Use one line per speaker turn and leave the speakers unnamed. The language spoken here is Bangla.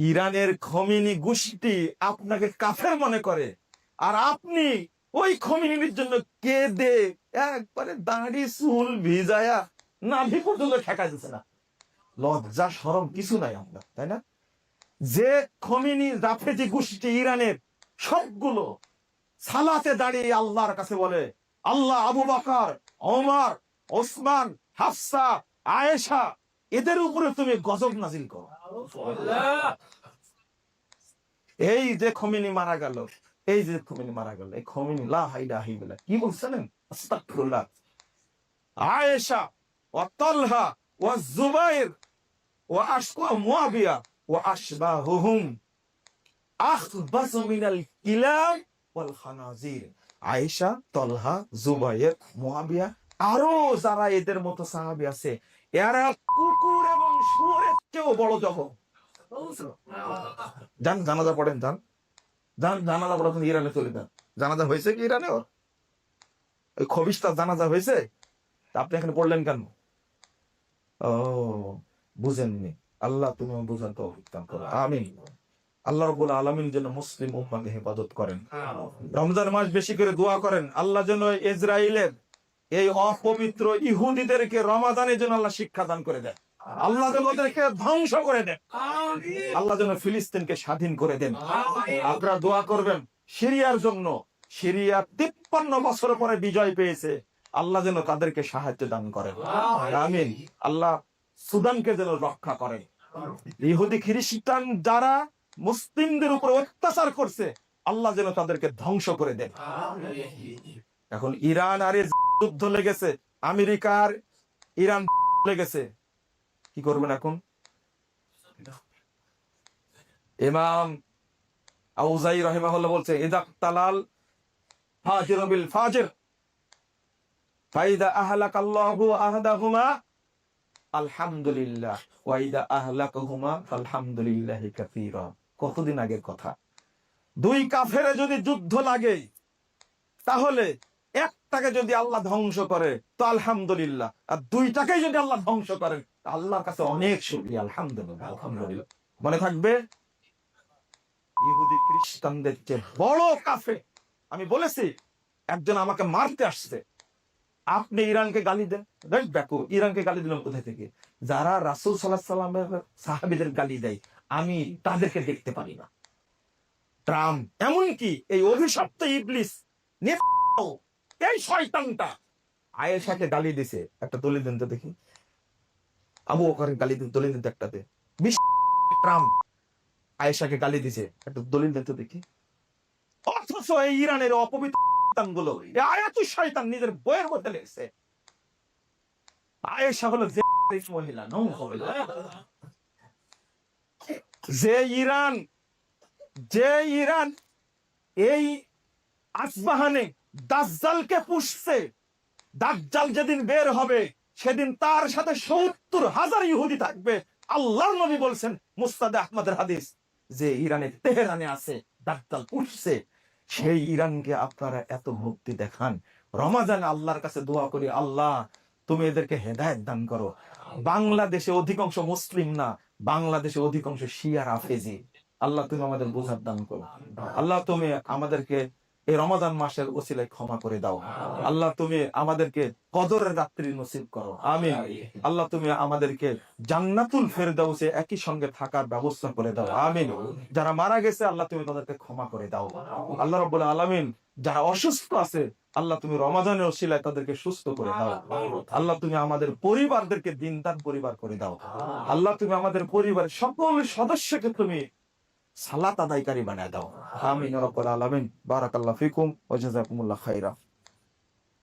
ইরানের খমিনি গোষ্ঠী আপনাকে কাফের মনে করে, আর আপনি ওই খমিনির জন্য কেঁদে একবারে দাঁড়ি চুল ভিজায়া নাভি পর্যন্ত ঠেকা দিচ্ছে না। লজ্জা শরম কিছু নাই আপনার, তাই না? যে খমিনি রাফেজি গোষ্ঠী ইরানের সবগুলো সালাতে দাঁড়িয়ে আল্লাহর কাছে বলে, আল্লাহ আবু বকর, ওমর, ওসমান, হাফসা, আয়েশা এদের উপরে তুমি গজব নাজিল করো। এই যে খমিনি মারা গেল, এই যে খমিনি মারা গেল, এই খমিনি লা ইলাহা ইল্লাল্লাহ কি বলছেন? আস্তাগফিরুল্লাহ। আয়েশা ওয়া তালহা ওয়া জুবাইর ওয়া আশকা মুয়াবিয়া ওয়া আশবাহুহুম আখবাসু মিনাল কিলাব ওয়াল খানাজির। আয়েশা, তালহা, জুবাইর, মুয়াবিয়া আরো যারা এদের মতো সাহাবী আছে, এরা কুকুর এবং শুয়োরের চেয়েও বড় জঘন্য। যান জানাজা পড়েন, যান যান জানাজা পড়েন, ইরানে চলে যান। জানাজা হয়েছে কি ইরানে? ওই খবিস্তার জানাজা হয়েছে, আপনি এখানে পড়লেন কেন? ও বুঝেননি। আল্লাহ তুমি বুঝান তৌফিক দান করো, আমিন। আল্লাহ রাব্বুল আলামিন যেন মুসলিম উম্মাহকে হেফাজত করেন। রমজান মাস বেশি করে দোয়া করেন, আল্লাহ যেন ইসরায়েলের এই অপবিত্র ইহুদিদেরকে রমাদানের জন্য আল্লাহ শিক্ষা দান করে দেন। আল্লাহ যেন ওদেরকে ধ্বংস করে দেন। আল্লাহ যেন ফিলিস্তিনকে স্বাধীন করে দেন। আপনারা দোয়া করবেন সিরিয়ার জন্য। সিরিয়া 53 বছর পরে বিজয় পেয়েছে, আল্লাহ যেন তাদেরকে সাহায্য দান করেন, আমিন। আল্লাহ সুদানকে যেন রক্ষা করেন। ইহুদি খ্রিস্টান যারা মুসলিমদের উপর অত্যাচার করছে, আল্লাহ যেন তাদেরকে ধ্বংস করে দেন। এখন ইরান আর যুদ্ধ লেগেছে, আমেরিকার ইরান লেগেছে, কি করবেন এখন? ইমাম আউজাই রাহিমাহুল্লাহ বলছে, ইদা তালাল ফাজির বিল ফাজির ফাইদা আহলাকাল্লাহু আহাদাহুমা আলহামদুলিল্লাহ ওয়া ইদা আহলাকাহুমা আলহামদুলিল্লাহি কাসীরা। কতদিন আগের কথা। দুই কাফেরে যদি যুদ্ধ লাগে, তাহলে একটাকে যদি আল্লাহ ধ্বংস করে তো আলহামদুলিল্লাহ, আর দুইটাকে যদি আল্লাহ ধ্বংস করেন আল্লাহর কাছে অনেক শুকরিয়া, আলহামদুলিল্লাহ আলহামদুলিল্লাহ। মনে থাকবে, ইহুদি খ্রিস্টানদের চেয়ে বড় কাফের। আমি বলেছি একজন আমাকে মারতে আসছে, আপনি ইরানকে গালি দেন, দেখো ইরানকে গালি দিলাম কোথায় থেকে? যারা রাসূল সাল্লাল্লাহু আলাইহি সাল্লামের সাহাবীদের গালি দেয় আমি তাদেরকে দেখতে পারি না। ট্রাম্প, এমনকি এই অভিশপ্ত ইবলিস এই শয়তানটা আয়েশাকে গালি দিছে। একটা দলিল দেন তো দেখি, আবু বকরের গালি দিন, দলিল দেন একটাতে। ট্রাম্প আয়েশাকে গালি দিছে, একটা দলিল দেন তো দেখি। অথচ এই ইরানের অপবিত্র গুলো আয়াতুল শয়তান নিজের বইয়ের মধ্যে লিখছে আয়েশা হলো যে মহিলা, যে ইরান এই আসবাহানে দাজ্জালকে পুষছে। দাজ্জাল যেদিন বের হবে সেদিন তার সাথে 70,000 ইহুদি থাকবে। আল্লাহর নবী বলছেন মুসনাদে আহমদের হাদিস, যে ইরানের তেহরানে আছে দাজ্জাল পুষছে, সেই ইরানকে আপনারা এত ভক্তি দেখান। রমাজানে আল্লাহর কাছে দোয়া করি, আল্লাহ তুমি এদেরকে হেদায়েত দান করো। বাংলাদেশে অধিকাংশ মুসলিম না, বাংলাদেশে অধিকাংশ শিয়া রাফেজি। আল্লাহ তুমি আমাদের বোঝার দান করো। আল্লাহ তুমি আমাদেরকে এই রমাদান মাসের ওসিলায় ক্ষমা করে দাও। আল্লাহ তুমি আমাদেরকে কদরের রাত্রি নসিব করো, আমিন। আল্লাহ তুমি আমাদেরকে জান্নাতুল ফেরদাউসে একই সঙ্গে থাকার ব্যবস্থা করে দাও, আমিন। যারা মারা গেছে আল্লাহ তুমি তাদেরকে ক্ষমা করে দাও। আল্লাহ রাব্বুল আলামিন যারা অসুস্থ আছে আল্লাহ তুমি রমাদানের ওসিলায় তাদেরকে সুস্থ করে দাও। আল্লাহ তুমি আমাদের পরিবারদেরকে দিনদার পরিবার করে দাও। আল্লাহ তুমি আমাদের পরিবারের সকল সদস্যকে তুমি সালাত আদায়কারী বানায় দাও, আমিন। রাব্বুল আলামিন, বারাকাল্লাহু ফিকুম ওয়া জাযাকুমুল্লাহু খাইরা।